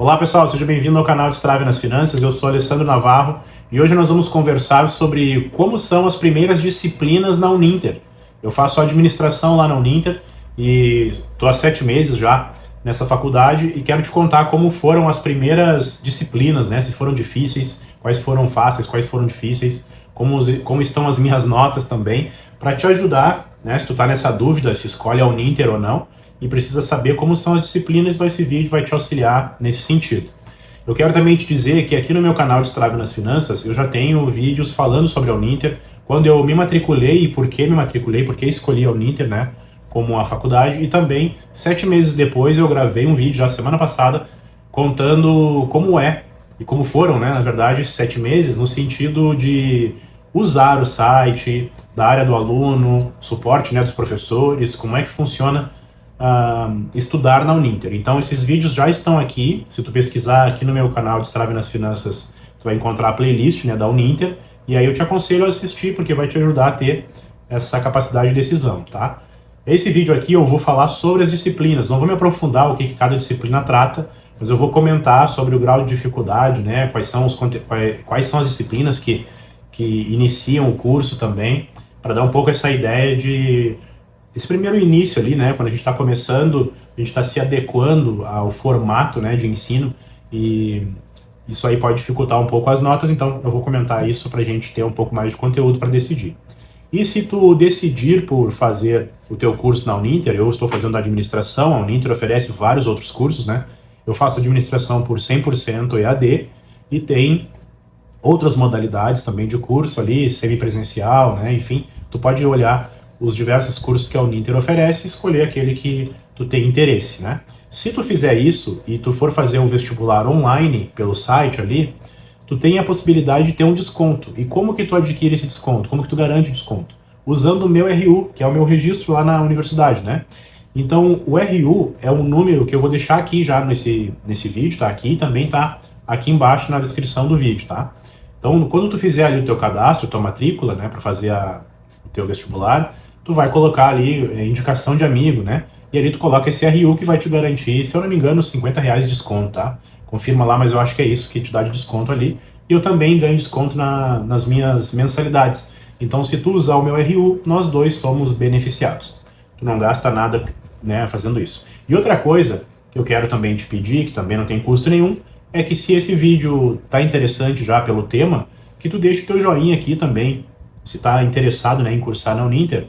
Olá pessoal, seja bem-vindo ao canal Destrave nas Finanças. Eu sou Alessandro Navarro e hoje nós vamos conversar sobre como são as primeiras disciplinas na Uninter. Eu faço administração lá na Uninter e estou há 7 meses já nessa faculdade e quero te contar como foram as primeiras disciplinas, né? Se foram difíceis, quais foram fáceis, quais foram difíceis, como estão as minhas notas também, para te ajudar, né? Se tu está nessa dúvida se escolhe a Uninter ou não, e precisa saber como são as disciplinas, então esse vídeo vai te auxiliar nesse sentido. Eu quero também te dizer que aqui no meu canal Destrave nas Finanças, eu já tenho vídeos falando sobre a Uninter, quando eu me matriculei e por que me matriculei, por que escolhi a Uninter, né, como a faculdade, e também 7 meses depois eu gravei um vídeo já semana passada contando como é e como foram, né, na verdade, esses 7 meses, no sentido de usar o site, da área do aluno, suporte, né, dos professores, como é que funciona estudar na Uninter. Então esses vídeos já estão aqui, se tu pesquisar aqui no meu canal Destrave nas Finanças, tu vai encontrar a playlist, né, da Uninter, e aí eu te aconselho a assistir, porque vai te ajudar a ter essa capacidade de decisão, tá? Esse vídeo aqui eu vou falar sobre as disciplinas, não vou me aprofundar o que cada disciplina trata, mas eu vou comentar sobre o grau de dificuldade, né, quais são as disciplinas que iniciam o curso também, para dar um pouco essa ideia de esse primeiro início ali, né, quando a gente está começando, a gente está se adequando ao formato, né, de ensino, e isso aí pode dificultar um pouco as notas, então eu vou comentar isso para a gente ter um pouco mais de conteúdo para decidir. E se tu decidir por fazer o teu curso na Uninter, eu estou fazendo administração, a Uninter oferece vários outros cursos, né, eu faço administração por 100% EAD, e tem outras modalidades também de curso ali, semipresencial, né, enfim, tu pode olhar os diversos cursos que a Uninter oferece e escolher aquele que tu tem interesse, né? Se tu fizer isso e tu for fazer um vestibular online pelo site ali, tu tem a possibilidade de ter um desconto. E como que tu adquire esse desconto? Como que tu garante o desconto? Usando o meu RU, que é o meu registro lá na universidade, né? Então, o RU é um número que eu vou deixar aqui já nesse vídeo, tá? Aqui também tá aqui embaixo na descrição do vídeo, tá? Então, quando tu fizer ali o teu cadastro, tua matrícula, né, para fazer o teu vestibular, tu vai colocar ali indicação de amigo, né? E ali tu coloca esse RU que vai te garantir, se eu não me engano, R$50 de desconto, tá? Confirma lá, mas eu acho que é isso que te dá de desconto ali. E eu também ganho desconto nas minhas mensalidades. Então, se tu usar o meu RU, nós dois somos beneficiados. Tu não gasta nada, né, fazendo isso. E outra coisa que eu quero também te pedir, que também não tem custo nenhum, é que se esse vídeo tá interessante já pelo tema, que tu deixe o teu joinha aqui também, se tá interessado, né, em cursar na Uninter,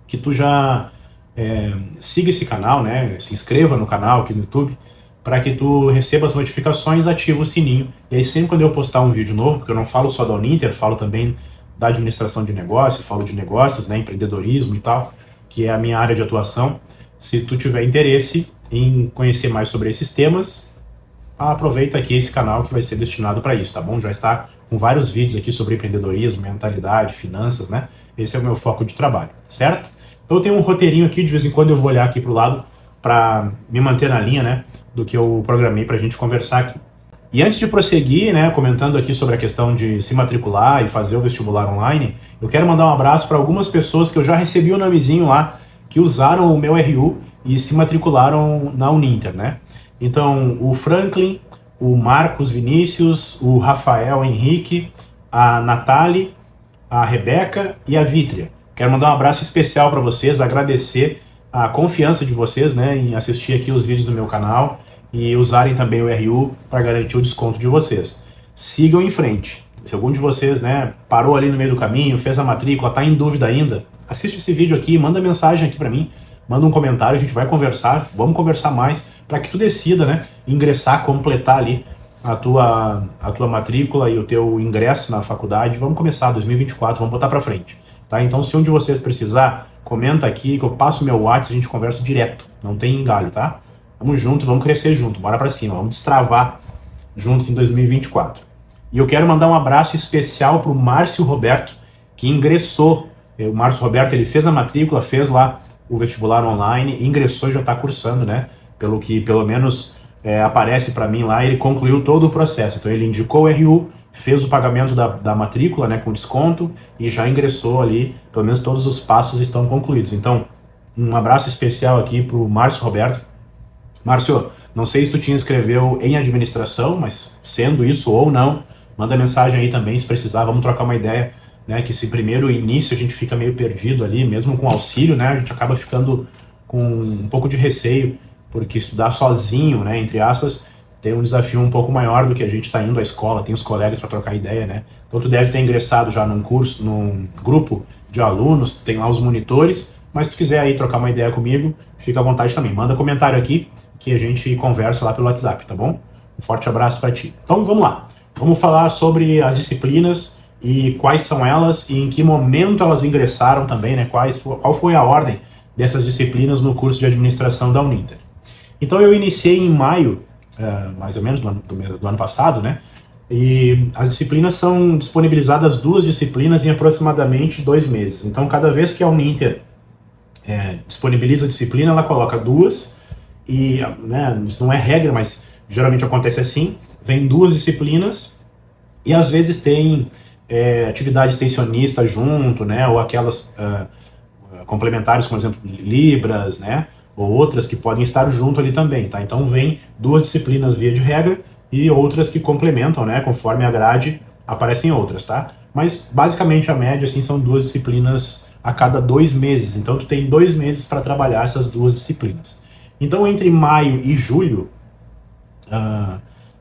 que tu já siga esse canal, né, se inscreva no canal aqui no YouTube, para que tu receba as notificações, ativa o sininho, e aí sempre quando eu postar um vídeo novo, porque eu não falo só da Uninter, falo também da administração de negócios, falo de negócios, né, empreendedorismo e tal, que é a minha área de atuação. Se tu tiver interesse em conhecer mais sobre esses temas, aproveita aqui esse canal que vai ser destinado para isso, tá bom? Já está com vários vídeos aqui sobre empreendedorismo, mentalidade, finanças, né? Esse é o meu foco de trabalho, certo? Então eu tenho um roteirinho aqui, de vez em quando eu vou olhar aqui para o lado para me manter na linha, né, do que eu programei para a gente conversar aqui. E antes de prosseguir, né, comentando aqui sobre a questão de se matricular e fazer o vestibular online, eu quero mandar um abraço para algumas pessoas que eu já recebi o nomezinho lá, que usaram o meu RU e se matricularam na Uninter, né? Então, o Franklin, o Marcos Vinícius, o Rafael Henrique, a Natália, a Rebeca e a Vítria. Quero mandar um abraço especial para vocês, agradecer a confiança de vocês, né, em assistir aqui os vídeos do meu canal e usarem também o RU para garantir o desconto de vocês. Sigam em frente. Se algum de vocês, né, parou ali no meio do caminho, fez a matrícula, está em dúvida ainda, assiste esse vídeo aqui, manda mensagem aqui para mim, manda um comentário, a gente vai conversar, vamos conversar mais, para que tu decida, né, ingressar, completar ali a tua matrícula e o teu ingresso na faculdade. Vamos começar 2024, vamos botar para frente, tá? Então, se um de vocês precisar, comenta aqui que eu passo meu WhatsApp, a gente conversa direto, não tem engalho, tá? Vamos junto, vamos crescer junto, bora para cima, vamos destravar juntos em 2024. E eu quero mandar um abraço especial para o Márcio Roberto, que ingressou. O Márcio Roberto, ele fez a matrícula, fez lá o vestibular online, ingressou e já está cursando, né? Pelo que, pelo menos, aparece para mim lá, ele concluiu todo o processo. Então, ele indicou o RU, fez o pagamento da matrícula, né, com desconto, e já ingressou ali, pelo menos todos os passos estão concluídos. Então, um abraço especial aqui para o Márcio Roberto, Márcio, não sei se tu te inscreveu em administração, mas sendo isso ou não, manda mensagem aí também se precisar, vamos trocar uma ideia, né? Que esse primeiro início a gente fica meio perdido ali, mesmo com auxílio, né? A gente acaba ficando com um pouco de receio, porque estudar sozinho, né? Entre aspas, tem um desafio um pouco maior do que a gente está indo à escola, tem os colegas para trocar ideia, né? Então tu deve ter ingressado já num curso, num grupo de alunos, tem lá os monitores, mas se tu quiser aí trocar uma ideia comigo, fica à vontade também. Manda comentário aqui que a gente conversa lá pelo WhatsApp, tá bom? Um forte abraço para ti. Então vamos lá. Vamos falar sobre as disciplinas e quais são elas e em que momento elas ingressaram também, né? Qual foi a ordem dessas disciplinas no curso de administração da Uninter. Então eu iniciei em maio, mais ou menos do ano passado, né? E as disciplinas são disponibilizadas 2 disciplinas em aproximadamente 2 meses. Então cada vez que a Uninter disponibiliza a disciplina, ela coloca 2 e, né, isso não é regra, mas geralmente acontece assim, vem 2 disciplinas e às vezes tem atividade extensionista junto, né, ou aquelas complementares, como por exemplo Libras, né, ou outras que podem estar junto ali também, tá? Então vem 2 disciplinas via de regra e outras que complementam, né, conforme a grade aparecem outras, tá? Mas basicamente a média assim são 2 disciplinas a cada 2 meses, então tu tem 2 meses para trabalhar essas 2 disciplinas. Então entre maio e julho,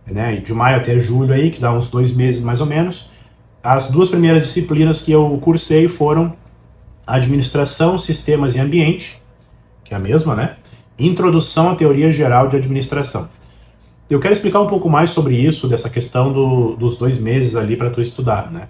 né, de maio até julho aí, que dá uns 2 meses mais ou menos, as 2 primeiras disciplinas que eu cursei foram Administração, Sistemas e Ambiente, que é a mesma, né? Introdução à Teoria Geral de Administração. Eu quero explicar um pouco mais sobre isso, dessa questão dos 2 meses ali para tu estudar, né?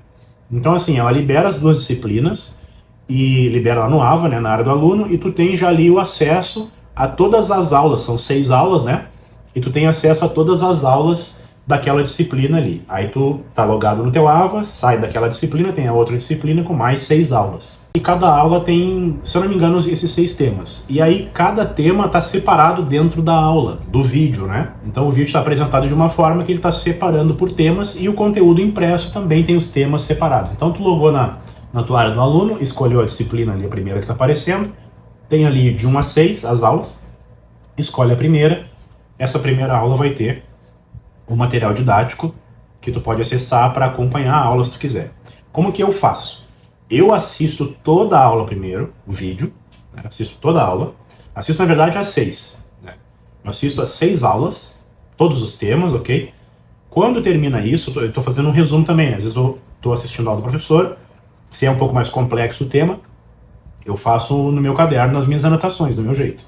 Então, assim, ela libera as 2 disciplinas e libera lá no AVA, né, na área do aluno, e tu tem já ali o acesso a todas as aulas, são 6 aulas, né? E tu tem acesso a todas as aulas daquela disciplina ali. Aí tu tá logado no teu AVA, sai daquela disciplina, tem a outra disciplina com mais 6 aulas. E cada aula tem, se eu não me engano, esses 6 temas. E aí cada tema tá separado dentro da aula, do vídeo, né? Então o vídeo está apresentado de uma forma que ele está separando por temas e o conteúdo impresso também tem os temas separados. Então tu logou na tua área do aluno, escolheu a disciplina ali, a primeira que está aparecendo, tem ali de 1 a 6 as aulas, escolhe a primeira, essa primeira aula vai ter o material didático que tu pode acessar para acompanhar a aula se tu quiser. Como que eu faço? Eu assisto toda a aula primeiro, o vídeo, né? Assisto toda a aula, assisto na verdade as 6, né? Eu assisto as 6 aulas, todos os temas, ok? Quando termina isso, eu estou fazendo um resumo também, né? Às vezes eu estou assistindo a aula do professor, se é um pouco mais complexo o tema, eu faço no meu caderno, nas minhas anotações, do meu jeito.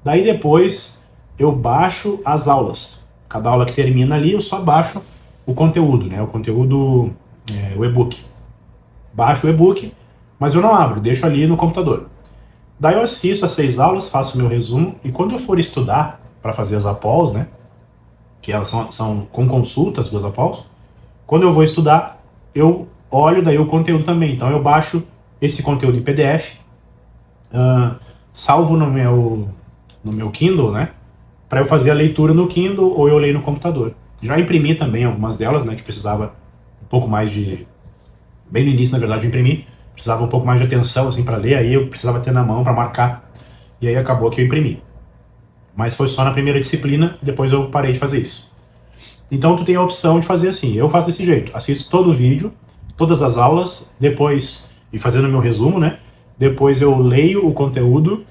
Daí depois eu baixo as aulas. Cada aula que termina ali, eu só baixo o conteúdo, né? O conteúdo, o e-book. Baixo o e-book, mas eu não abro, deixo ali no computador. Daí eu assisto as 6 aulas, faço o meu resumo, e quando eu for estudar para fazer as APOLs, né? Que elas são com consulta, as 2 APOLs, quando eu vou estudar, eu olho daí o conteúdo também. Então eu baixo esse conteúdo em PDF, salvo no meu Kindle, né? Para eu fazer a leitura no Kindle ou eu leio no computador. Já imprimi também algumas delas, né? Que precisava um pouco mais de... Bem no início, na verdade, eu imprimi. Precisava um pouco mais de atenção, assim, para ler. Aí eu precisava ter na mão para marcar. E aí acabou que eu imprimi. Mas foi só na primeira disciplina, depois eu parei de fazer isso. Então tu tem a opção de fazer assim. Eu faço desse jeito. Assisto todo o vídeo, todas as aulas, depois... E fazendo o meu resumo, né? Depois eu leio o conteúdo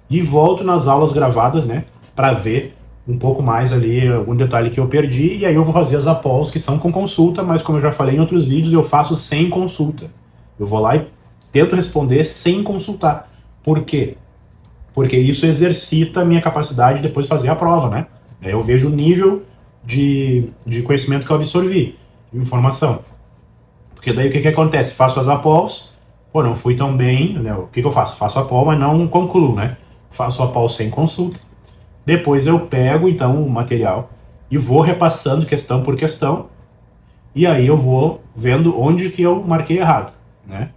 e volto nas aulas gravadas, né? Para ver um pouco mais ali, algum detalhe que eu perdi, e aí eu vou fazer as APOLs que são com consulta, mas como eu já falei em outros vídeos, eu faço sem consulta. Eu vou lá e tento responder sem consultar. Por quê? Porque isso exercita a minha capacidade de depois fazer a prova, né? Aí eu vejo o nível de conhecimento que eu absorvi, de informação. Porque daí o que acontece? Faço as APOLs, pô, não fui tão bem, né? O que eu faço? Faço a APOL, mas não concluo, né? Faço a APOL sem consulta. Depois eu pego, então, o material e vou repassando questão por questão, e aí eu vou vendo onde que eu marquei errado, né?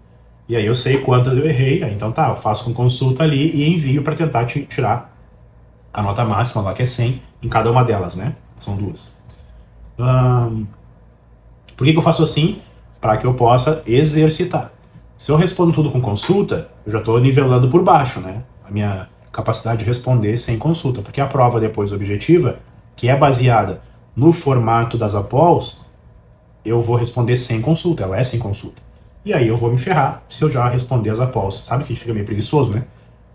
E aí eu sei quantas eu errei, aí então tá, eu faço com consulta ali e envio para tentar tirar a nota máxima lá, que é 100 em cada uma delas, né? São 2. Por que eu faço assim? Para que eu possa exercitar. Se eu respondo tudo com consulta, eu já estou nivelando por baixo, né? capacidade de responder sem consulta, porque a prova depois objetiva, que é baseada no formato das APOLs, eu vou responder sem consulta, ela é sem consulta. E aí eu vou me ferrar se eu já responder as APOLs. Sabe que a gente fica meio preguiçoso, né?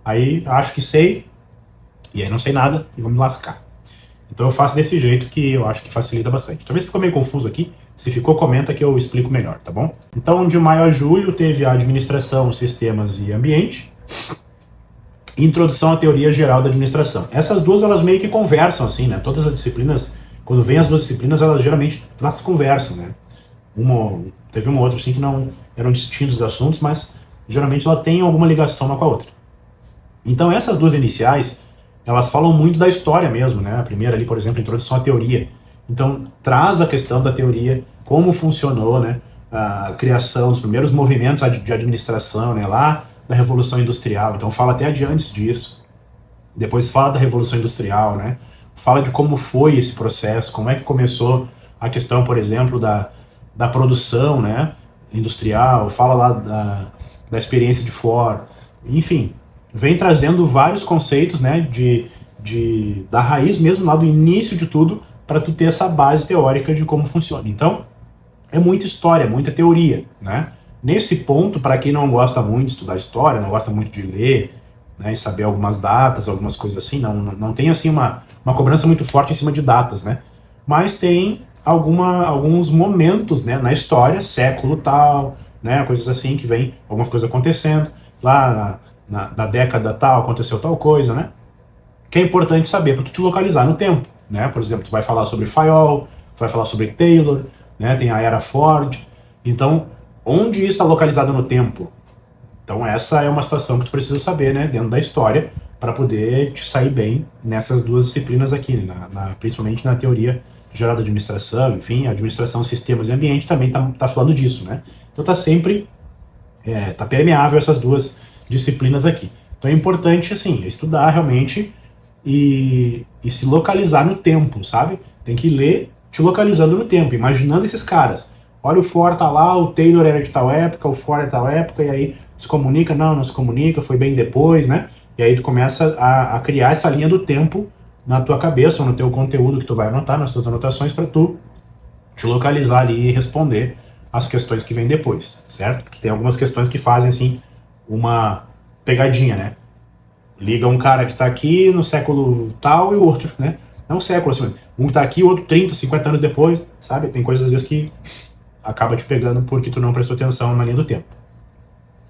Aí acho que sei, e aí não sei nada, e vou me lascar. Então eu faço desse jeito que eu acho que facilita bastante. Talvez ficou meio confuso aqui, se ficou, comenta que eu explico melhor, tá bom? Então de maio a julho teve a administração, sistemas e ambiente, introdução à teoria geral da administração. Essas duas, elas meio que conversam, assim, né? Todas as disciplinas, quando vem as duas disciplinas, elas geralmente elas conversam, né? Teve uma outra, assim, que não eram distintos assuntos, mas geralmente ela tem alguma ligação uma com a outra. Então essas duas iniciais, elas falam muito da história mesmo, né? A primeira ali, por exemplo, introdução à teoria. Então traz a questão da teoria, como funcionou, né? A criação, os primeiros movimentos de administração, né? Lá da Revolução Industrial, então fala até antes disso. Depois fala da Revolução Industrial, né? Fala de como foi esse processo, como é que começou a questão, por exemplo, da produção, né? Industrial, fala lá da experiência de Ford, enfim, vem trazendo vários conceitos, né? Da raiz mesmo, lá do início de tudo, para tu ter essa base teórica de como funciona. Então, é muita história, muita teoria, né? Nesse ponto, para quem não gosta muito de estudar história, não gosta muito de ler, né, e saber algumas datas, algumas coisas assim, não tem assim uma cobrança muito forte em cima de datas, né? Mas tem alguns momentos, né, na história, século tal, né, coisas assim, que vem algumas coisas acontecendo, lá na década tal, aconteceu tal coisa, né? Que é importante saber para tu te localizar no tempo, né? Por exemplo, tu vai falar sobre Fayol, tu vai falar sobre Taylor, né? Tem a era Ford, então onde isso está localizado no tempo? Então essa é uma situação que tu precisa saber, né, dentro da história, para poder te sair bem nessas duas disciplinas aqui, né, principalmente na teoria geral da administração, enfim, administração, sistemas e ambiente também tá falando disso, né? Então tá sempre, tá permeável essas duas disciplinas aqui. Então é importante, assim, estudar realmente e se localizar no tempo, sabe? Tem que ler te localizando no tempo, imaginando esses caras. Olha, o Ford tá lá, o Taylor era de tal época, o Ford é de tal época, e aí se comunica, não se comunica, foi bem depois, né? E aí tu começa a criar essa linha do tempo na tua cabeça, ou no teu conteúdo que tu vai anotar, nas tuas anotações, para tu te localizar ali e responder as questões que vêm depois, certo? Porque tem algumas questões que fazem, assim, uma pegadinha, né? Liga um cara que tá aqui no século tal e o outro, né? Não século, assim, um tá aqui, o outro 30, 50 anos depois, sabe? Tem coisas às vezes que acaba te pegando porque tu não prestou atenção na linha do tempo.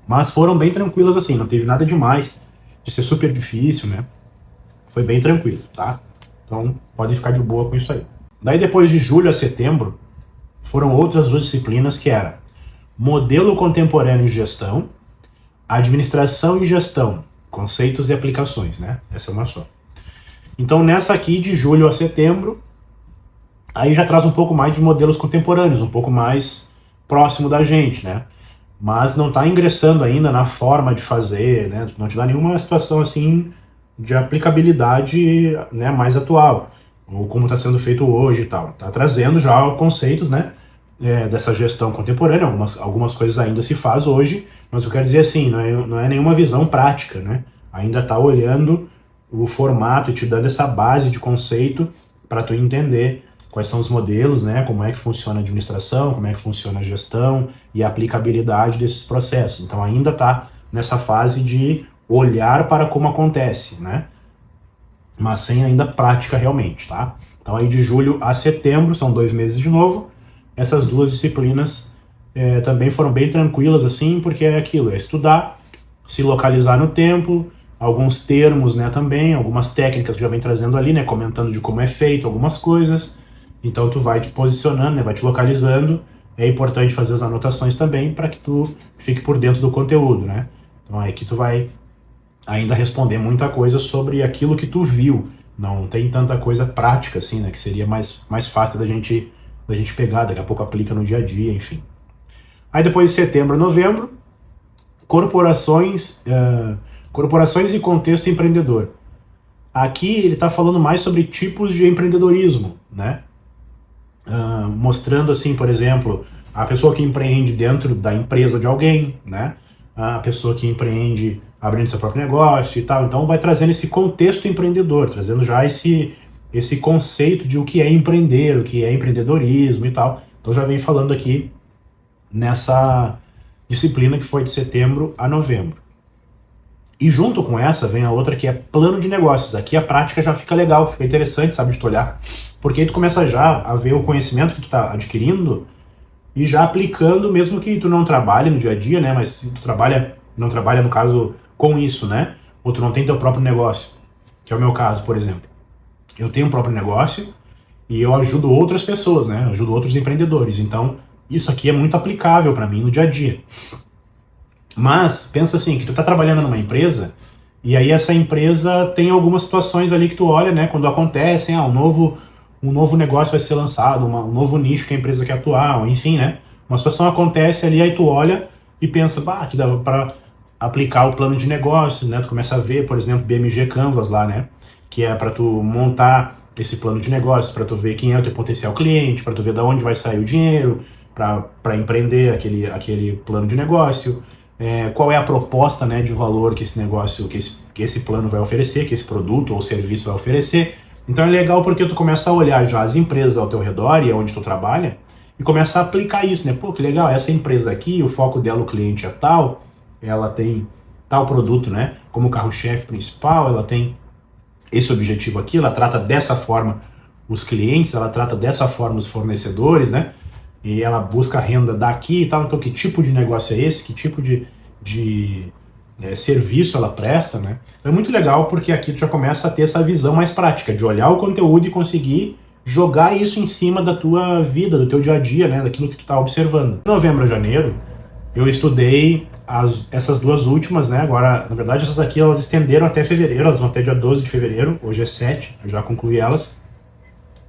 Mas foram bem tranquilas assim, não teve nada demais de ser super difícil, né? Foi bem tranquilo, tá? Então pode ficar de boa com isso aí. Daí depois de julho a setembro, foram outras duas disciplinas que era Modelo Contemporâneo de Gestão, Administração e Gestão, Conceitos e Aplicações, né? Essa é uma só. Então nessa aqui, de julho a setembro, aí já traz um pouco mais de modelos contemporâneos, um pouco mais próximo da gente, né? Mas não está ingressando ainda na forma de fazer, né? Não te dá nenhuma situação assim de aplicabilidade, né, mais atual, ou como está sendo feito hoje e tal. Está trazendo já conceitos, né, dessa gestão contemporânea, algumas coisas ainda se faz hoje, mas eu quero dizer assim, não é nenhuma visão prática, né? Ainda está olhando o formato e te dando essa base de conceito para tu entender quais são os modelos, né, como é que funciona a administração, como é que funciona a gestão e a aplicabilidade desses processos. Então ainda está nessa fase de olhar para como acontece, né, mas sem ainda prática realmente, tá? Então aí de julho a setembro, são 2 meses de novo, essas duas disciplinas também foram bem tranquilas, assim, porque é aquilo, é estudar, se localizar no tempo, alguns termos, né, também, algumas técnicas que já vem trazendo ali, né, comentando de como é feito algumas coisas. Então tu vai te posicionando, né, vai te localizando. É importante fazer as anotações também para que tu fique por dentro do conteúdo, né? Então aí que tu vai ainda responder muita coisa sobre aquilo que tu viu. Não tem tanta coisa prática assim, né, que seria mais fácil da gente pegar, daqui a pouco aplica no dia a dia, enfim. Aí depois de setembro a novembro, corporações e contexto empreendedor. Aqui ele está falando mais sobre tipos de empreendedorismo, né? Mostrando assim, por exemplo, a pessoa que empreende dentro da empresa de alguém, né? A pessoa que empreende abrindo seu próprio negócio e tal. Então vai trazendo esse contexto empreendedor, trazendo já esse conceito de o que é empreender, o que é empreendedorismo e tal. Então já vem falando aqui nessa disciplina que foi de setembro a novembro. E junto com essa vem a outra que é plano de negócios. Aqui a prática já fica legal, fica interessante, sabe, de tu olhar. Porque aí tu começa já a ver o conhecimento que tu tá adquirindo e já aplicando, mesmo que tu não trabalhe no dia a dia, né? Mas se tu não trabalha no caso com isso, né? Ou tu não tem teu próprio negócio, que é o meu caso, por exemplo. Eu tenho um próprio negócio e eu ajudo outras pessoas, né? Eu ajudo outros empreendedores. Então, isso aqui é muito aplicável para mim no dia a dia. Mas, pensa assim, que tu tá trabalhando numa empresa, e aí essa empresa tem algumas situações ali que tu olha, né, quando acontecem, um novo negócio vai ser lançado, um novo nicho que a empresa quer atuar, ou enfim, né, uma situação acontece ali, aí tu olha e pensa, que dá para aplicar o plano de negócio, né, tu começa a ver, por exemplo, BMG Canvas lá, né, que é para tu montar esse plano de negócio, para tu ver quem é o teu potencial cliente, para tu ver de onde vai sair o dinheiro, para empreender aquele plano de negócio, qual é a proposta, né, de valor que esse negócio, que esse plano vai oferecer, que esse produto ou serviço vai oferecer. Então é legal porque tu começa a olhar já as empresas ao teu redor e onde tu trabalha e começa a aplicar isso, né? Pô, que legal, essa empresa aqui, o foco dela, o cliente é tal, ela tem tal produto, né, como carro-chefe principal, ela tem esse objetivo aqui, ela trata dessa forma os clientes, ela trata dessa forma os fornecedores, né? E ela busca a renda daqui e tal. Então, que tipo de negócio é esse? Que tipo de serviço ela presta, né? É muito legal porque aqui tu já começa a ter essa visão mais prática, de olhar o conteúdo e conseguir jogar isso em cima da tua vida, do teu dia a dia, né? Daquilo que tu tá observando. De novembro a janeiro, eu estudei essas duas últimas, né? Agora, na verdade, essas aqui elas estenderam até fevereiro, elas vão até dia 12 de fevereiro, hoje é 7, eu já concluí elas,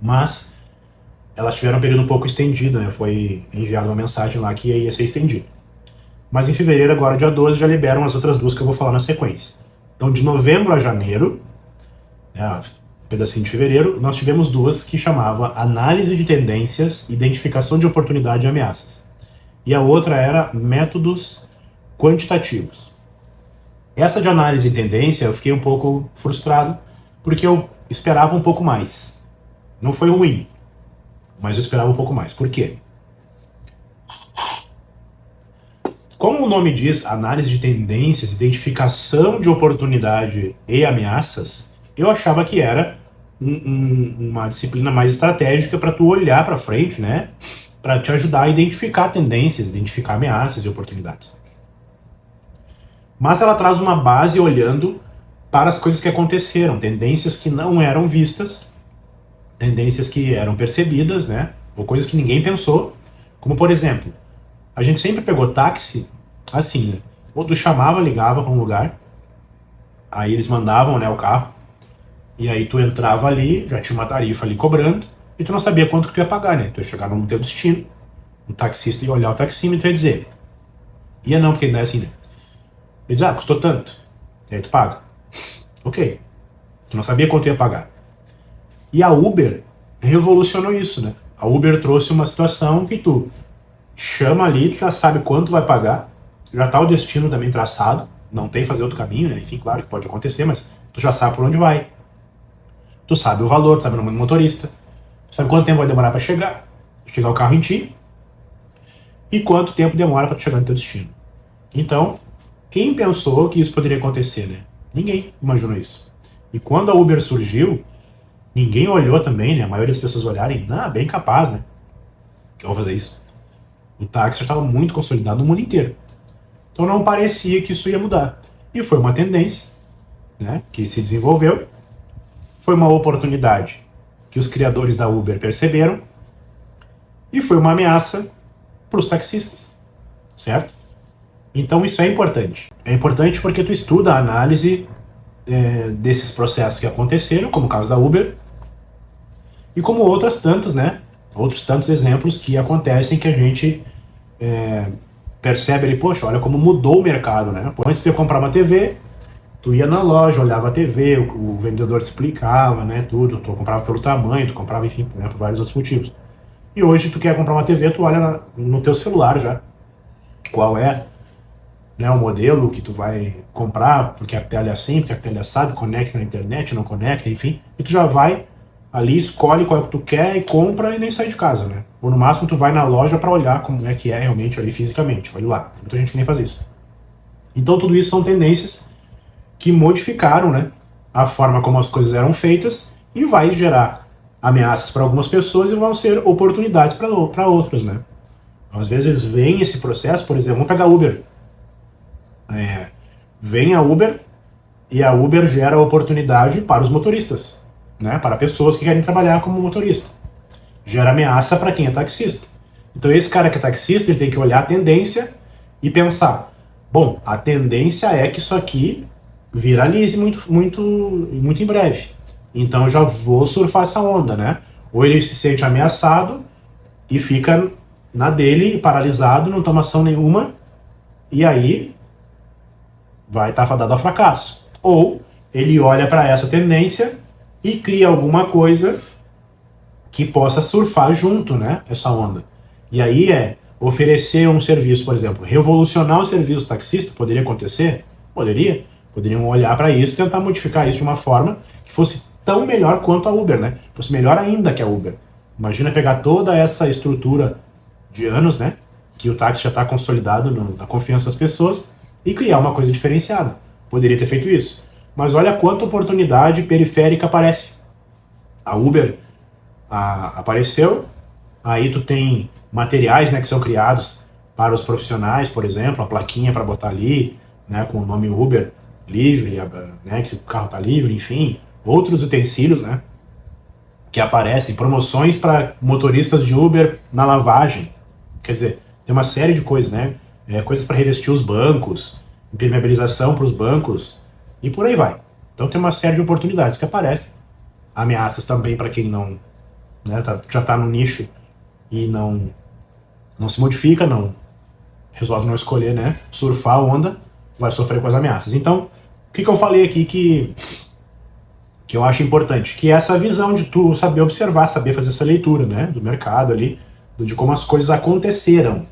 mas elas tiveram um período um pouco estendido, né? Foi enviada uma mensagem lá que ia ser estendido. Mas em fevereiro, agora dia 12, já liberam as outras duas que eu vou falar na sequência. Então, de novembro a janeiro, um pedacinho de fevereiro, nós tivemos duas que chamava Análise de Tendências, Identificação de Oportunidade e Ameaças. E a outra era Métodos Quantitativos. Essa de análise de tendência eu fiquei um pouco frustrado, porque eu esperava um pouco mais. Não foi ruim, mas eu esperava um pouco mais. Por quê? Como o nome diz, análise de tendências, identificação de oportunidade e ameaças, eu achava que era uma disciplina mais estratégica para tu olhar para frente, né? Para te ajudar a identificar tendências, identificar ameaças e oportunidades. Mas ela traz uma base olhando para as coisas que aconteceram, tendências que não eram vistas, tendências que eram percebidas, né? Ou coisas que ninguém pensou, como por exemplo, a gente sempre pegou táxi assim, né? Ou tu chamava, ligava para um lugar, aí eles mandavam, né, o carro, e aí tu entrava ali, já tinha uma tarifa ali cobrando, e tu não sabia quanto que tu ia pagar, né? Tu ia chegar no teu destino, o taxista ia olhar o taxímetro e ia dizer, ia não, porque não é assim, né? Ele diz, custou tanto, e aí tu paga. Ok, tu não sabia quanto ia pagar. E a Uber revolucionou isso, né? A Uber trouxe uma situação que tu chama ali, tu já sabe quanto vai pagar, já tá o destino também traçado, não tem que fazer outro caminho, né? Enfim, claro que pode acontecer, mas tu já sabe por onde vai. Tu sabe o valor, tu sabe o nome do motorista, tu sabe quanto tempo vai demorar para chegar o carro em ti e quanto tempo demora para tu chegar no teu destino. Então, quem pensou que isso poderia acontecer, né? Ninguém imaginou isso. E quando a Uber surgiu, ninguém olhou também, né? A maioria das pessoas olharem, bem capaz, né? Que eu vou fazer isso. O táxi estava muito consolidado no mundo inteiro. Então não parecia que isso ia mudar. E foi uma tendência, né, que se desenvolveu. Foi uma oportunidade que os criadores da Uber perceberam. E foi uma ameaça para os taxistas, certo? Então isso é importante. É importante porque tu estuda a análise desses processos que aconteceram, como o caso da Uber, e como outros tantos exemplos que acontecem que a gente percebe ali, poxa, olha como mudou o mercado, né? Antes de eu comprar uma TV, tu ia na loja, olhava a TV, o vendedor te explicava, né, tudo, tu comprava pelo tamanho, tu comprava, enfim, né, por vários outros motivos. E hoje tu quer comprar uma TV, tu olha no teu celular já, qual é né, o modelo que tu vai comprar, porque a tela é assim, porque a tela é assado, conecta na internet, não conecta, enfim, e tu já vai ali, escolhe qual é que tu quer e compra e nem sai de casa, né? Ou no máximo tu vai na loja para olhar como é que é realmente ali fisicamente, olha lá, tem muita gente que nem faz isso. Então tudo isso são tendências que modificaram, né, a forma como as coisas eram feitas e vai gerar ameaças para algumas pessoas e vão ser oportunidades para outras, né? Às vezes vem esse processo, por exemplo, vamos pegar Uber. Vem a Uber e a Uber gera oportunidade para os motoristas, né? Para pessoas que querem trabalhar como motorista. Gera ameaça para quem é taxista. Então esse cara que é taxista, ele tem que olhar a tendência e pensar, bom, a tendência é que isso aqui viralize muito em breve. Então eu já vou surfar essa onda, né? Ou ele se sente ameaçado e fica na dele, paralisado, não toma ação nenhuma, e aí vai estar fadado ao fracasso. Ou ele olha para essa tendência e cria alguma coisa que possa surfar junto, né, essa onda. E aí oferecer um serviço, por exemplo, revolucionar o serviço taxista, poderia acontecer? Poderia. Poderiam olhar para isso e tentar modificar isso de uma forma que fosse tão melhor quanto a Uber, né? Fosse melhor ainda que a Uber. Imagina pegar toda essa estrutura de anos, né, que o táxi já está consolidado na confiança das pessoas e criar uma coisa diferenciada. Poderia ter feito isso. Mas olha quanta oportunidade periférica aparece. A Uber apareceu, aí tu tem materiais, né, que são criados para os profissionais, por exemplo, a plaquinha para botar ali, né, com o nome Uber livre, né, que o carro está livre, enfim, outros utensílios, né, que aparecem, promoções para motoristas de Uber na lavagem, quer dizer, tem uma série de coisas, né, coisas para revestir os bancos, impermeabilização para os bancos e por aí vai. Então tem uma série de oportunidades que aparecem, ameaças também para quem não, né, já está no nicho e não se modifica, não resolve não escolher, né, surfar a onda, vai sofrer com as ameaças. Então, o que eu falei aqui que eu acho importante? Que é essa visão de tu saber observar, saber fazer essa leitura, né, do mercado ali, de como as coisas aconteceram.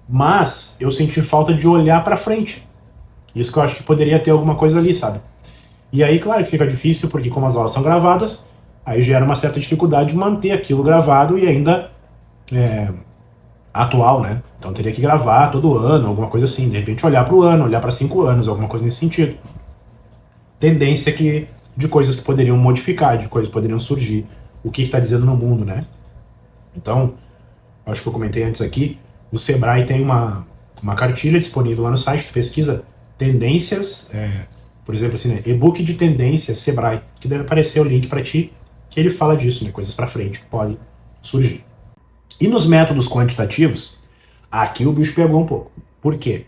Mas eu senti falta de olhar para frente. Isso que eu acho que poderia ter alguma coisa ali, sabe? E aí, claro, que fica difícil, porque como as aulas são gravadas, aí gera uma certa dificuldade de manter aquilo gravado e ainda atual, né? Então teria que gravar todo ano, alguma coisa assim. De repente olhar para o ano, olhar para 5 anos, alguma coisa nesse sentido. Tendência de coisas que poderiam modificar, de coisas que poderiam surgir. O que está dizendo no mundo, né? Então, acho que eu comentei antes aqui, o Sebrae tem uma cartilha disponível lá no site, tu pesquisa tendências, por exemplo, assim, né, e-book de tendências Sebrae, que deve aparecer o link para ti, que ele fala disso, né, coisas para frente que podem surgir. E nos métodos quantitativos, aqui o bicho pegou um pouco. Por quê?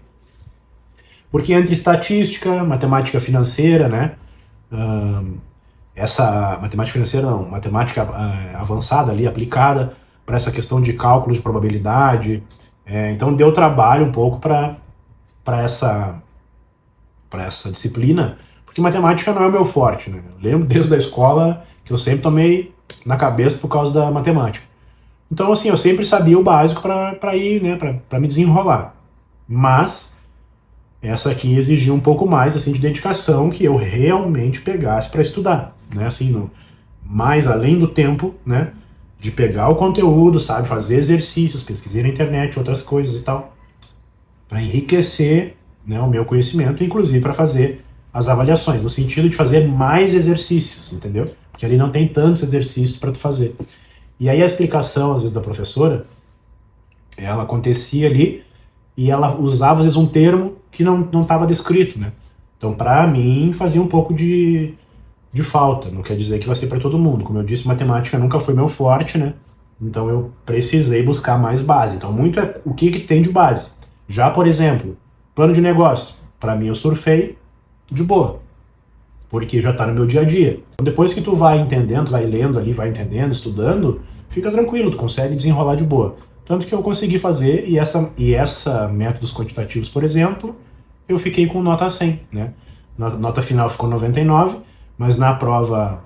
Porque entre estatística, matemática financeira, né, essa matemática financeira não, matemática avançada ali, aplicada para essa questão de cálculo de probabilidade, então deu trabalho um pouco para essa disciplina, porque matemática não é o meu forte, né? Eu lembro desde a escola que eu sempre tomei na cabeça por causa da matemática. Então, assim, eu sempre sabia o básico para ir, né, para me desenrolar. Mas essa aqui exigiu um pouco mais, assim, de dedicação, que eu realmente pegasse para estudar, né? Assim, mais além do tempo, né, de pegar o conteúdo, sabe, fazer exercícios, pesquisar na internet, outras coisas e tal, para enriquecer, né, o meu conhecimento, inclusive para fazer as avaliações, no sentido de fazer mais exercícios, entendeu? Porque ali não tem tantos exercícios para tu fazer. E aí a explicação, às vezes, da professora, ela acontecia ali e ela usava, às vezes, um termo que não estava descrito, né? Então, para mim, fazia um pouco de falta. Não quer dizer que vai ser para todo mundo. Como eu disse, matemática nunca foi meu forte, né? Então, eu precisei buscar mais base. Então, muito é o que tem de base. Já, por exemplo, plano de negócio. Para mim, eu surfei de boa, porque já está no meu dia a dia. Então, depois que tu vai entendendo, vai lendo ali, vai entendendo, estudando, fica tranquilo, tu consegue desenrolar de boa. Tanto que eu consegui fazer, e essa métodos quantitativos, por exemplo, eu fiquei com nota 100, né? Nota final ficou 99, mas na prova,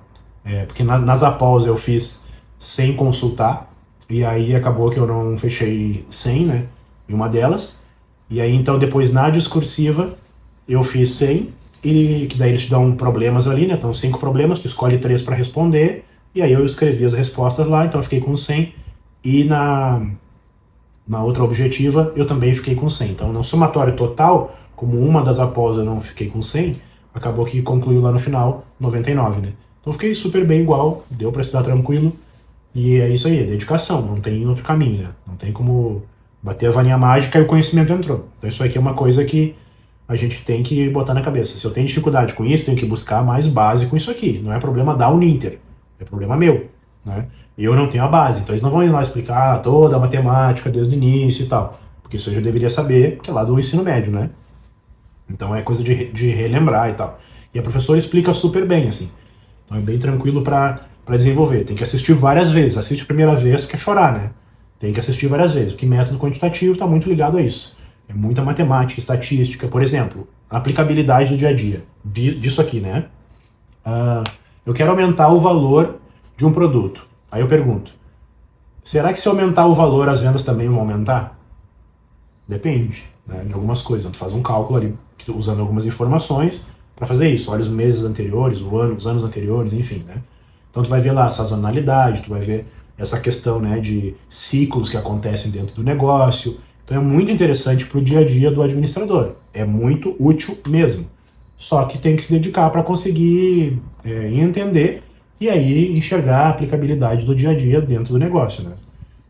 porque nas APOS eu fiz sem consultar, e aí acabou que eu não fechei 100, né, em uma delas, E aí, então, depois na discursiva, eu fiz 100, e que daí eles te dão problemas ali, né? Então, 5 problemas, tu escolhe 3 para responder, e aí eu escrevi as respostas lá, então eu fiquei com 100. E na outra objetiva, eu também fiquei com 100. Então, no somatório total, como uma das após eu não fiquei com 100, acabou que concluiu lá no final 99, né? Então, fiquei super bem igual, deu para estudar tranquilo, e é isso aí, é dedicação, não tem outro caminho, né? Não tem como bater a varinha mágica e o conhecimento entrou. Então, isso aqui é uma coisa que a gente tem que botar na cabeça. Se eu tenho dificuldade com isso, tenho que buscar mais base com isso aqui. Não é problema da Uninter, é problema meu, né? Eu não tenho a base, então eles não vão ir lá explicar toda a matemática desde o início e tal, porque isso eu já deveria saber, que é lá do ensino médio, né? Então é coisa de relembrar e tal. E a professora explica super bem, assim. Então é bem tranquilo para desenvolver. Tem que assistir várias vezes. Assiste a primeira vez, quer chorar, né? Tem que assistir várias vezes, porque método quantitativo está muito ligado a isso. É muita matemática, estatística. Por exemplo, a aplicabilidade do dia a dia. Disso aqui, né? Eu quero aumentar o valor de um produto. Aí eu pergunto, será que se aumentar o valor, as vendas também vão aumentar? Depende, né, de algumas coisas. Tu faz um cálculo ali, usando algumas informações, para fazer isso. Olha os meses anteriores, os anos anteriores, enfim, né? Então tu vai ver lá a sazonalidade, tu vai ver essa questão, né, de ciclos que acontecem dentro do negócio. Então é muito interessante para o dia a dia do administrador. É muito útil mesmo. Só que tem que se dedicar para conseguir entender e aí enxergar a aplicabilidade do dia a dia dentro do negócio, né?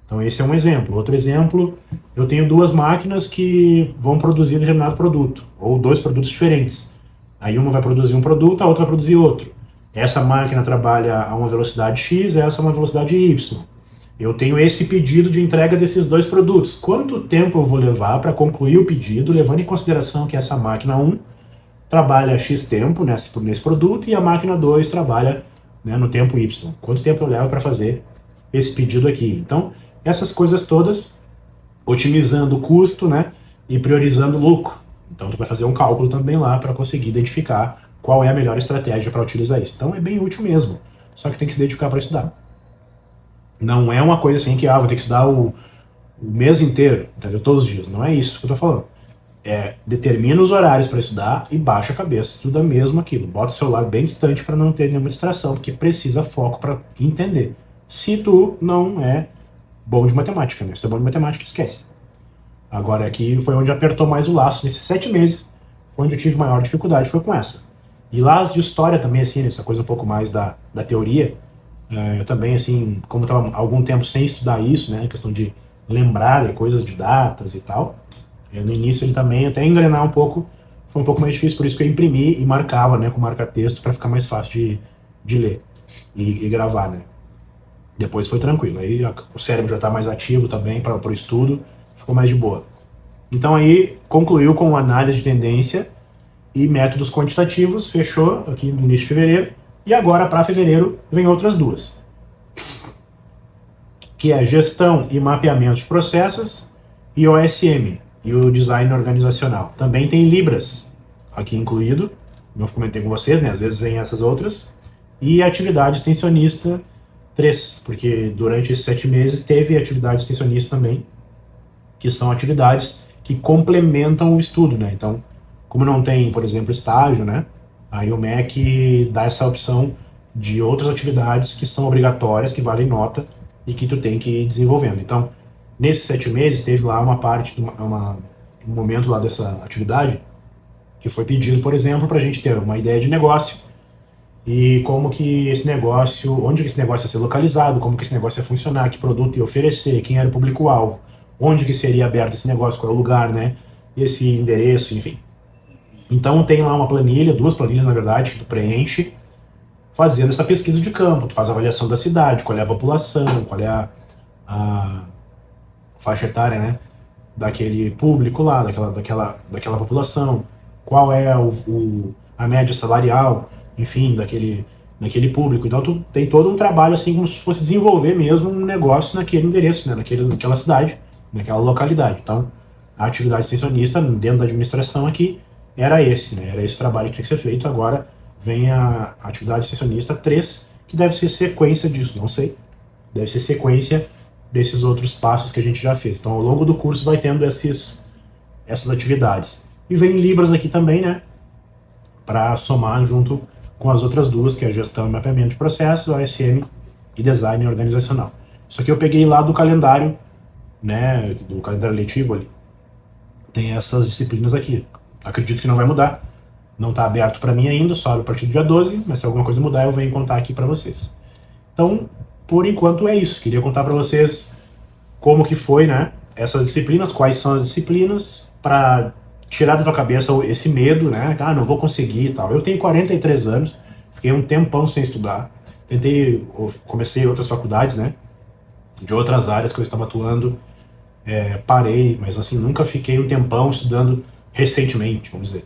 Então esse é um exemplo. Outro exemplo, eu tenho 2 máquinas que vão produzir determinado produto, ou 2 produtos diferentes. Aí uma vai produzir um produto, a outra vai produzir outro. Essa máquina trabalha a uma velocidade X, essa a uma velocidade Y. Eu tenho esse pedido de entrega desses 2 produtos. Quanto tempo eu vou levar para concluir o pedido, levando em consideração que essa máquina 1 trabalha X tempo nesse produto e a máquina 2 trabalha, né, no tempo Y. Quanto tempo eu levo para fazer esse pedido aqui? Então, essas coisas todas, otimizando o custo, né, e priorizando o lucro. Então, tu vai fazer um cálculo também lá para conseguir identificar qual é a melhor estratégia para utilizar isso. Então, é bem útil mesmo, só que tem que se dedicar para estudar. Não é uma coisa assim que, vou ter que estudar o mês inteiro, entendeu? Todos os dias. Não é isso que eu tô falando. Determina os horários para estudar e baixa a cabeça. Estuda mesmo aquilo. Bota o celular bem distante para não ter nenhuma distração, porque precisa foco para entender. Se tu não é bom de matemática, né? Se tu é bom de matemática, esquece. Agora aqui foi onde apertou mais o laço. Nesses 7 meses, foi onde eu tive maior dificuldade, foi com essa. E lá as de história também, assim, essa coisa um pouco mais da teoria, eu também, assim, como estava há algum tempo sem estudar isso, né? Questão de lembrar de coisas de datas e tal. No início ele também, até engrenar um pouco, foi um pouco mais difícil, por isso que eu imprimi e marcava, né, com marca-texto, para ficar mais fácil de ler e gravar, né. Depois foi tranquilo, aí o cérebro já está mais ativo também para o estudo, ficou mais de boa. Então aí concluiu com análise de tendência e métodos quantitativos, fechou aqui no início de fevereiro, e agora para fevereiro vem outras 2, que é gestão e mapeamento de processos e OSM, e o design organizacional. Também tem Libras aqui incluído, como eu comentei com vocês, né? Às vezes vem essas outras. E atividade extensionista 3, porque durante esses 7 meses teve atividade extensionista também, que são atividades que complementam o estudo, né? Então, como não tem, por exemplo, estágio, né? Aí o MEC dá essa opção de outras atividades que são obrigatórias, que valem nota e que tu tem que ir desenvolvendo. Então, nesses 7 meses, teve lá uma parte, um momento lá dessa atividade, que foi pedido, por exemplo, para a gente ter uma ideia de negócio e como que esse negócio, onde que esse negócio ia ser localizado, como que esse negócio ia funcionar, que produto ia oferecer, quem era o público-alvo, onde que seria aberto esse negócio, qual é o lugar, né, esse endereço, enfim. Então tem lá uma planilha, 2 planilhas na verdade, que tu preenche, fazendo essa pesquisa de campo, tu faz a avaliação da cidade, qual é a população, qual é a faixa etária, né, daquele público lá, daquela população, qual é a média salarial, enfim, daquele público. Então tu tem todo um trabalho assim como se fosse desenvolver mesmo um negócio naquele endereço, né, naquela cidade, naquela localidade. Então a atividade extensionista dentro da administração aqui era esse, né, era esse trabalho que tinha que ser feito. Agora vem a atividade extensionista 3, que deve ser sequência disso, não sei, deve ser sequência desses outros passos que a gente já fez. Então, ao longo do curso vai tendo essas atividades. E vem Libras aqui também, né, para somar junto com as outras duas, que é a gestão e mapeamento de processos, OSM e design organizacional. Isso aqui eu peguei lá do calendário, né, do calendário letivo ali. Tem essas disciplinas aqui. Acredito que não vai mudar. Não está aberto para mim ainda, só abre a partir do dia 12, mas se alguma coisa mudar eu venho contar aqui para vocês. Então, por enquanto é isso. Queria contar para vocês como que foi, né, essas disciplinas, quais são as disciplinas, para tirar da tua cabeça esse medo, né, não vou conseguir e tal. Eu tenho 43 anos, fiquei um tempão sem estudar, comecei outras faculdades, né, de outras áreas que eu estava atuando, parei, mas assim, nunca fiquei um tempão estudando recentemente, vamos dizer.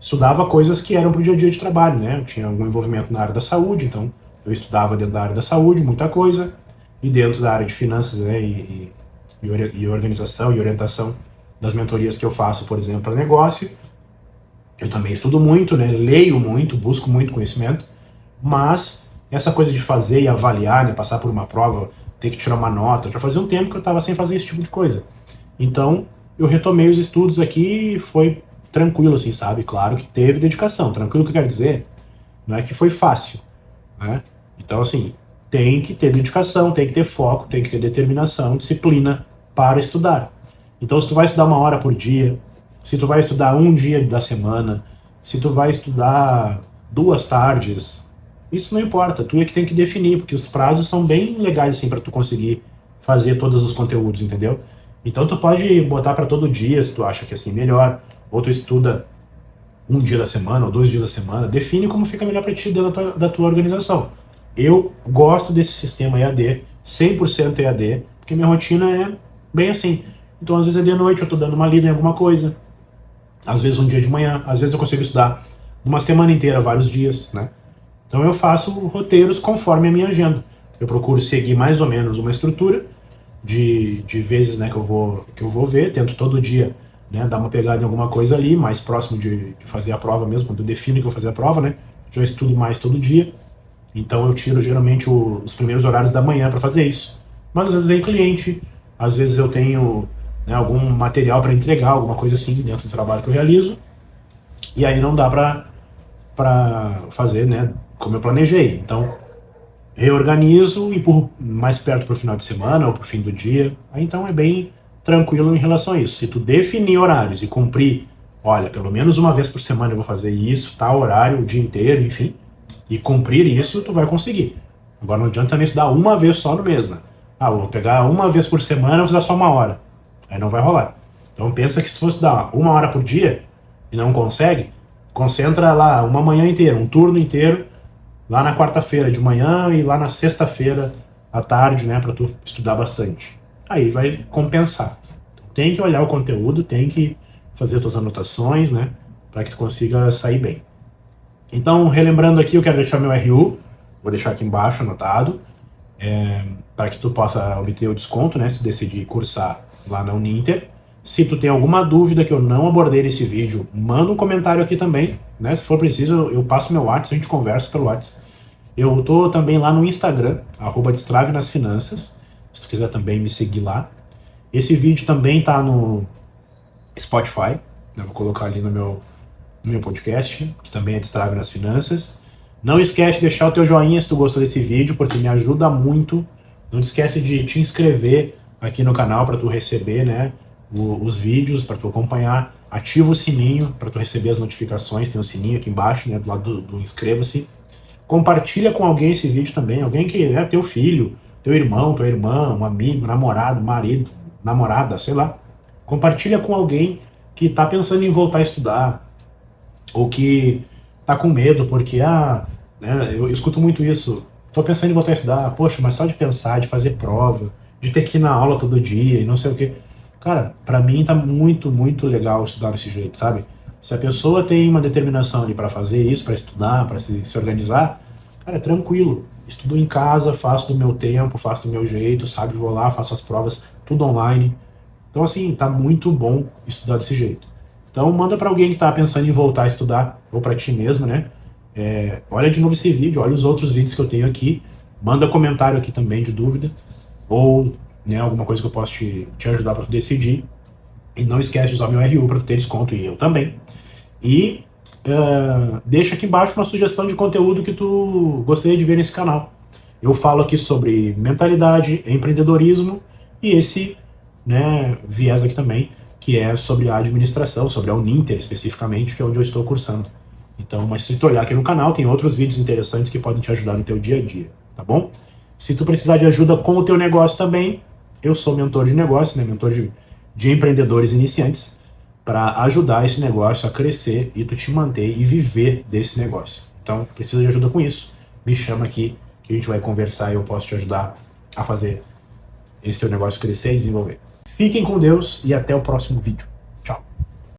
Estudava coisas que eram para o dia a dia de trabalho, né, eu tinha algum envolvimento na área da saúde, então eu estudava dentro da área da saúde, muita coisa, e dentro da área de finanças, né, e organização e orientação das mentorias que eu faço, por exemplo, para negócio. Eu também estudo muito, né, leio muito, busco muito conhecimento, mas essa coisa de fazer e avaliar, né, passar por uma prova, ter que tirar uma nota, já fazia um tempo que eu estava sem fazer esse tipo de coisa. Então, eu retomei os estudos aqui e foi tranquilo, assim, sabe? Claro que teve dedicação. Tranquilo, que eu quero dizer, não é que foi fácil, né? Então, assim, tem que ter dedicação, tem que ter foco, tem que ter determinação, disciplina para estudar. Então, se tu vai estudar 1 hora por dia, se tu vai estudar um dia da semana, se tu vai estudar 2 tardes, isso não importa, tu é que tem que definir, porque os prazos são bem legais, assim, para tu conseguir fazer todos os conteúdos, entendeu? Então, tu pode botar para todo dia, se tu acha que é assim melhor, ou tu estuda 1 dia da semana, ou 2 dias da semana, define como fica melhor para ti dentro da tua organização. Eu gosto desse sistema EAD, 100% EAD, porque minha rotina é bem assim. Então, às vezes é de noite, eu tô dando uma lida em alguma coisa, às vezes um dia de manhã, às vezes eu consigo estudar uma semana inteira, vários dias, né? Então eu faço roteiros conforme a minha agenda. Eu procuro seguir mais ou menos uma estrutura de vezes, né, que eu vou ver, tento todo dia, né, dar uma pegada em alguma coisa ali, mais próximo de fazer a prova mesmo, quando eu defino que eu vou fazer a prova, né? Já estudo mais todo dia. Então eu tiro geralmente os primeiros horários da manhã para fazer isso. Mas às vezes vem cliente, às vezes eu tenho, né, algum material para entregar, alguma coisa assim dentro do trabalho que eu realizo, e aí não dá para fazer, né, como eu planejei. Então reorganizo e empurro mais perto para o final de semana ou para o fim do dia. Aí, então é bem tranquilo em relação a isso. Se tu definir horários e cumprir, olha, pelo menos uma vez por semana eu vou fazer isso, tal horário, o dia inteiro, enfim, e cumprir isso, tu vai conseguir. Agora não adianta também estudar uma vez só no mês, né? Eu vou pegar uma vez por semana e vou estudar só 1 hora. Aí não vai rolar. Então pensa que se tu for estudar 1 hora por dia e não consegue, concentra lá uma manhã inteira, um turno inteiro, lá na quarta-feira de manhã e lá na sexta-feira à tarde, né, para tu estudar bastante. Aí vai compensar. Então, tem que olhar o conteúdo, tem que fazer tuas anotações, né, para que tu consiga sair bem. Então, relembrando aqui, eu quero deixar meu RU, vou deixar aqui embaixo anotado, para que tu possa obter o desconto, né, se tu decidir cursar lá na Uninter. Se tu tem alguma dúvida que eu não abordei nesse vídeo, manda um comentário aqui também, né? Se for preciso, eu passo meu WhatsApp, a gente conversa pelo WhatsApp. Eu tô também lá no Instagram, @destrave nas finanças, se tu quiser também me seguir lá. Esse vídeo também tá no Spotify, né? Vou colocar ali no meu podcast, que também é Destrave nas Finanças. Não esquece de deixar o teu joinha se tu gostou desse vídeo, porque me ajuda muito. Não te esquece de te inscrever aqui no canal para tu receber, né, os vídeos, para tu acompanhar. Ativa o sininho para tu receber as notificações, tem um sininho aqui embaixo, né, do lado do inscreva-se. Compartilha com alguém esse vídeo também, alguém que é teu filho, teu irmão, tua irmã, um amigo, namorado, marido, namorada, sei lá. Compartilha com alguém que está pensando em voltar a estudar, ou que está com medo porque, né, eu escuto muito isso, estou pensando em voltar a estudar, poxa, mas só de pensar, de fazer prova, de ter que ir na aula todo dia e não sei o quê. Cara, pra mim tá muito, muito legal estudar desse jeito, sabe? Se a pessoa tem uma determinação ali pra fazer isso, pra estudar, pra se organizar, cara, é tranquilo. Estudo em casa, faço do meu tempo, faço do meu jeito, sabe? Vou lá, faço as provas, tudo online. Então, assim, tá muito bom estudar desse jeito. Então, manda pra alguém que tá pensando em voltar a estudar, ou pra ti mesmo, né? Olha de novo esse vídeo, olha os outros vídeos que eu tenho aqui, manda comentário aqui também de dúvida, ou, né, alguma coisa que eu possa te ajudar para tu decidir. E não esquece de usar meu RU para ter desconto, e eu também. E deixa aqui embaixo uma sugestão de conteúdo que tu gostaria de ver nesse canal. Eu falo aqui sobre mentalidade, empreendedorismo e esse, né, viés aqui também, que é sobre a administração, sobre a Uninter especificamente, que é onde eu estou cursando. Então, mas se tu olhar aqui no canal, tem outros vídeos interessantes que podem te ajudar no teu dia a dia, tá bom? Se tu precisar de ajuda com o teu negócio também, eu sou mentor de negócio, né, mentor de empreendedores iniciantes, para ajudar esse negócio a crescer e tu te manter e viver desse negócio. Então, precisa de ajuda com isso, me chama aqui que a gente vai conversar e eu posso te ajudar a fazer esse teu negócio crescer e desenvolver. Fiquem com Deus e até o próximo vídeo. Tchau.